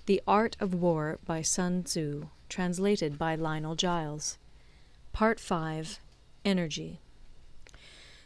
The Art of War by Sun Tzu, translated by Lionel Giles. Part 5. Energy.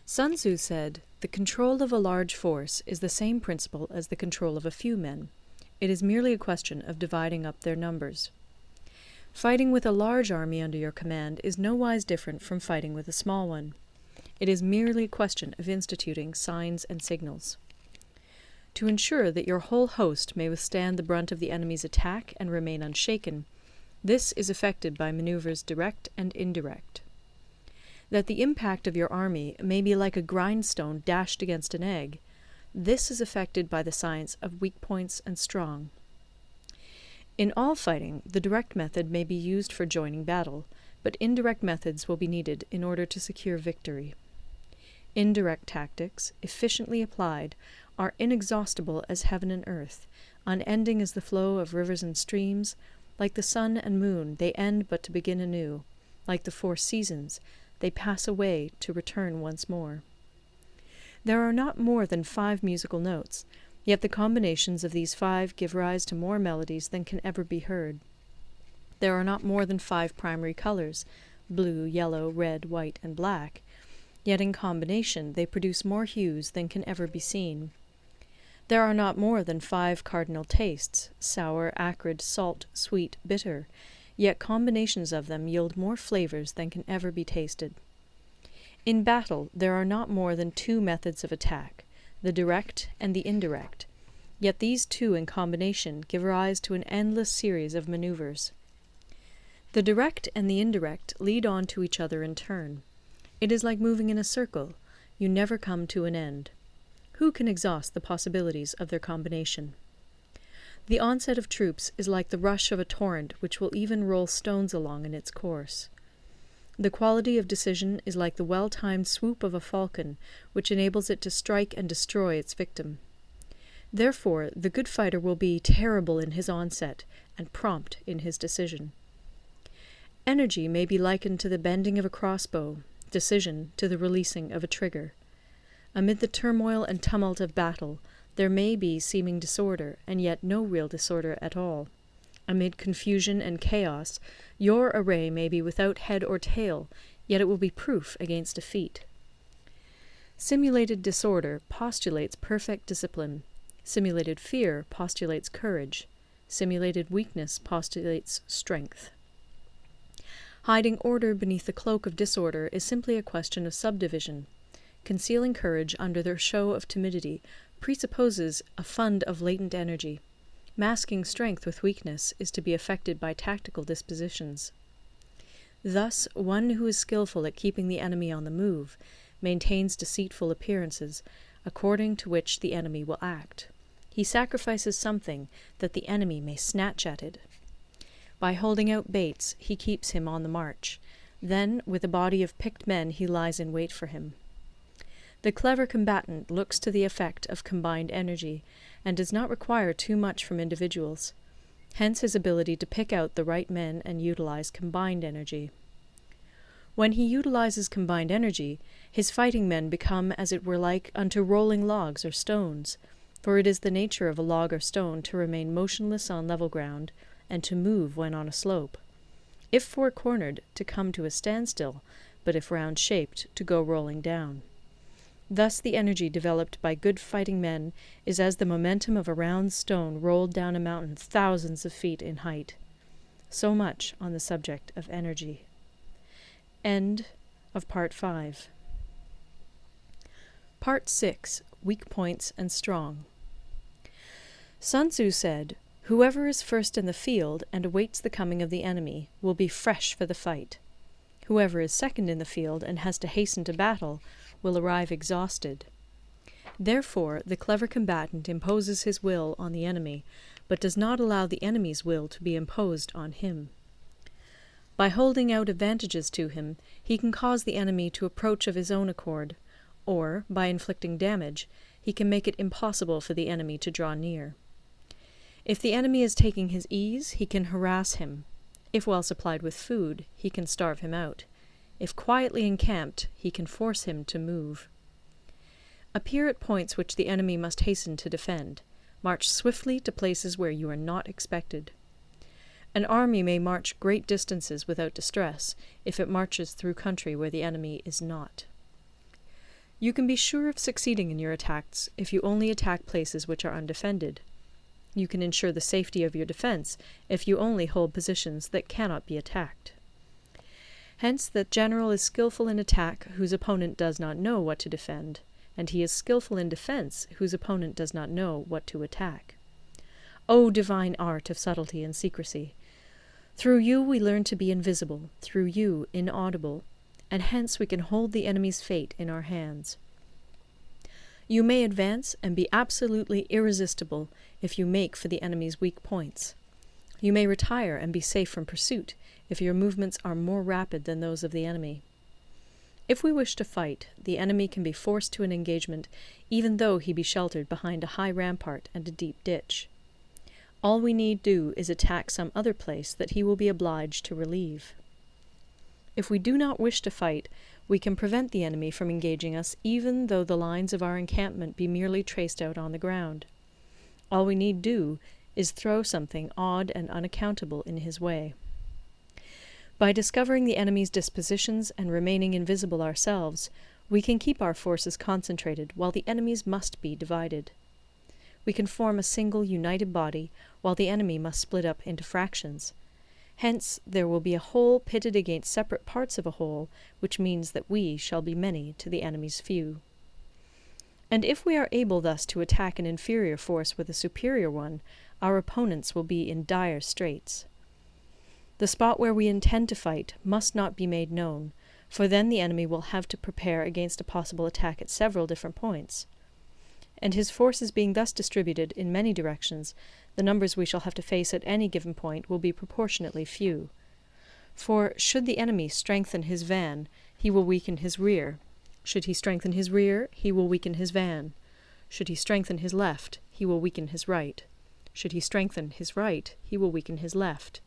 Sun Tzu said, "The control of a large force is the same principle as the control of a few men. It is merely a question of dividing up their numbers." Fighting with a large army under your command is nowise different from fighting with a small one. It is merely a question of instituting signs and signals. To ensure that your whole host may withstand the brunt of the enemy's attack and remain unshaken, this is effected by maneuvers direct and indirect. That the impact of your army may be like a grindstone dashed against an egg, this is effected by the science of weak points and strong. In all fighting, the direct method may be used for joining battle, but indirect methods will be needed in order to secure victory. Indirect tactics, efficiently applied, are inexhaustible as heaven and earth, unending as the flow of rivers and streams. Like the sun and moon, they end but to begin anew. Like the 4 seasons, they pass away to return once more. There are not more than 5 musical notes, yet the combinations of these 5 give rise to more melodies than can ever be heard. There are not more than 5 primary colors, blue, yellow, red, white, and black, yet in combination they produce more hues than can ever be seen. There are not more than 5 cardinal tastes, sour, acrid, salt, sweet, bitter, yet combinations of them yield more flavors than can ever be tasted. In battle there are not more than 2 methods of attack, the direct and the indirect, yet these 2 in combination give rise to an endless series of maneuvers. The direct and the indirect lead on to each other in turn. It is like moving in a circle, you never come to an end. Who can exhaust the possibilities of their combination? The onset of troops is like the rush of a torrent which will even roll stones along in its course. The quality of decision is like the well-timed swoop of a falcon, which enables it to strike and destroy its victim. Therefore, the good fighter will be terrible in his onset and prompt in his decision. Energy may be likened to the bending of a crossbow, decision to the releasing of a trigger. Amid the turmoil and tumult of battle, there may be seeming disorder, and yet no real disorder at all. Amid confusion and chaos, your array may be without head or tail, yet it will be proof against defeat. Simulated disorder postulates perfect discipline. Simulated fear postulates courage. Simulated weakness postulates strength. Hiding order beneath the cloak of disorder is simply a question of subdivision. Concealing courage under their show of timidity presupposes a fund of latent energy. Masking strength with weakness is to be effected by tactical dispositions. Thus, one who is skilful at keeping the enemy on the move maintains deceitful appearances, according to which the enemy will act. He sacrifices something that the enemy may snatch at it. By holding out baits, he keeps him on the march. Then, with a body of picked men, he lies in wait for him. The clever combatant looks to the effect of combined energy, and does not require too much from individuals. Hence his ability to pick out the right men and utilize combined energy. When he utilizes combined energy, his fighting men become as it were like unto rolling logs or stones, for it is the nature of a log or stone to remain motionless on level ground, and to move when on a slope. If four-cornered, to come to a standstill, but if round-shaped, to go rolling down. Thus the energy developed by good fighting men is as the momentum of a round stone rolled down a mountain thousands of feet in height. So much on the subject of energy. End of Part 5. Part 6. Weak Points and Strong. Sun Tzu said, "Whoever is first in the field and awaits the coming of the enemy will be fresh for the fight. Whoever is second in the field and has to hasten to battle will arrive exhausted." Therefore, the clever combatant imposes his will on the enemy, but does not allow the enemy's will to be imposed on him. By holding out advantages to him, he can cause the enemy to approach of his own accord, or, by inflicting damage, he can make it impossible for the enemy to draw near. If the enemy is taking his ease, he can harass him. If well supplied with food, he can starve him out. If quietly encamped, he can force him to move. Appear at points which the enemy must hasten to defend. March swiftly to places where you are not expected. An army may march great distances without distress, if it marches through country where the enemy is not. You can be sure of succeeding in your attacks if you only attack places which are undefended. You can ensure the safety of your defense if you only hold positions that cannot be attacked. Hence that general is skillful in attack whose opponent does not know what to defend, and he is skillful in defense whose opponent does not know what to attack. O divine art of subtlety and secrecy! Through you we learn to be invisible, through you inaudible, and hence we can hold the enemy's fate in our hands. You may advance and be absolutely irresistible if you make for the enemy's weak points. You may retire and be safe from pursuit if your movements are more rapid than those of the enemy. If we wish to fight, the enemy can be forced to an engagement even though he be sheltered behind a high rampart and a deep ditch. All we need do is attack some other place that he will be obliged to relieve. If we do not wish to fight, we can prevent the enemy from engaging us even though the lines of our encampment be merely traced out on the ground. All we need do is throw something odd and unaccountable in his way. By discovering the enemy's dispositions and remaining invisible ourselves, we can keep our forces concentrated while the enemy's must be divided. We can form a single united body while the enemy must split up into fractions. Hence there will be a whole pitted against separate parts of a whole, which means that we shall be many to the enemy's few. And if we are able thus to attack an inferior force with a superior one, our opponents will be in dire straits. The spot where we intend to fight must not be made known, for then the enemy will have to prepare against a possible attack at several different points. And his forces being thus distributed in many directions, the numbers we shall have to face at any given point will be proportionately few. For should the enemy strengthen his van, he will weaken his rear. Should he strengthen his rear, he will weaken his van. Should he strengthen his left, he will weaken his right. Should he strengthen his right, he will weaken his left.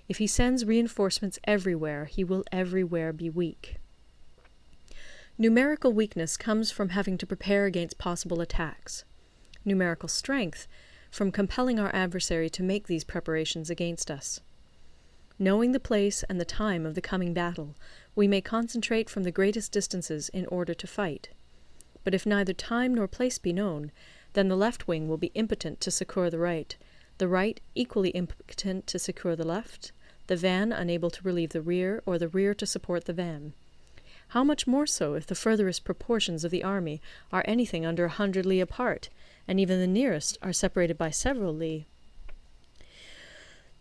If he sends reinforcements everywhere, he will everywhere be weak. Numerical weakness comes from having to prepare against possible attacks. Numerical strength from compelling our adversary to make these preparations against us. Knowing the place and the time of the coming battle, we may concentrate from the greatest distances in order to fight. But if neither time nor place be known, then the left wing will be impotent to succour the right equally impotent to succour the left, the van unable to relieve the rear, or the rear to support the van. How much more so if the furthest proportions of the army are anything under 100 li apart, and even the nearest are separated by several li?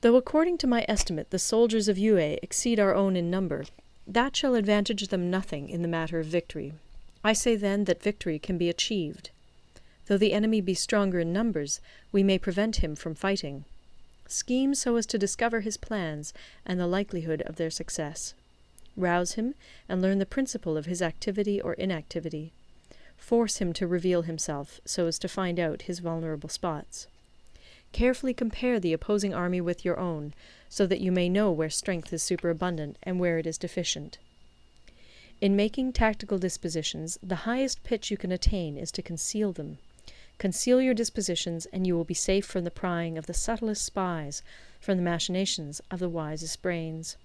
Though according to my estimate the soldiers of Yue exceed our own in number, that shall advantage them nothing in the matter of victory. I say then that victory can be achieved. Though the enemy be stronger in numbers, we may prevent him from fighting. Scheme so as to discover his plans and the likelihood of their success. Rouse him and learn the principle of his activity or inactivity. Force him to reveal himself so as to find out his vulnerable spots. Carefully compare the opposing army with your own, so that you may know where strength is superabundant and where it is deficient. In making tactical dispositions, the highest pitch you can attain is to conceal them. Conceal your dispositions, and you will be safe from the prying of the subtlest spies, from the machinations of the wisest brains.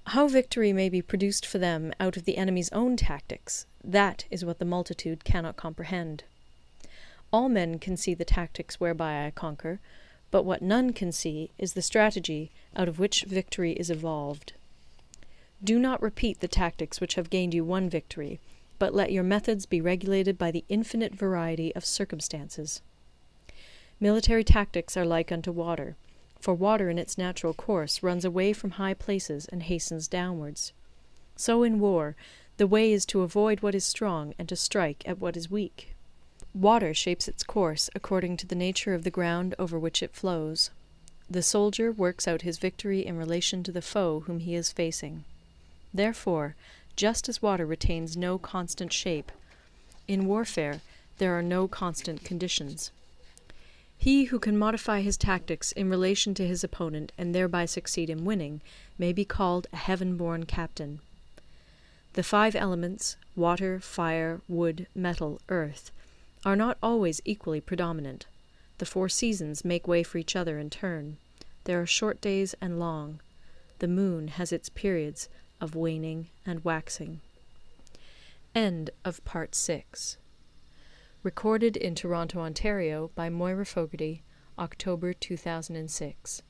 How victory may be produced for them out of the enemy's own tactics, that is what the multitude cannot comprehend. All men can see the tactics whereby I conquer, but what none can see is the strategy out of which victory is evolved. Do not repeat the tactics which have gained you one victory, but let your methods be regulated by the infinite variety of circumstances. Military tactics are like unto water, for water in its natural course runs away from high places and hastens downwards. So in war, the way is to avoid what is strong and to strike at what is weak. Water shapes its course according to the nature of the ground over which it flows. The soldier works out his victory in relation to the foe whom he is facing. Therefore, just as water retains no constant shape, in warfare there are no constant conditions. He who can modify his tactics in relation to his opponent and thereby succeed in winning may be called a heaven-born captain. The 5 elements, water, fire, wood, metal, earth, are not always equally predominant. The 4 seasons make way for each other in turn. There are short days and long. The moon has its periods of waning and waxing. End of Part 6. Recorded in Toronto, Ontario by Moira Fogarty, October 2006.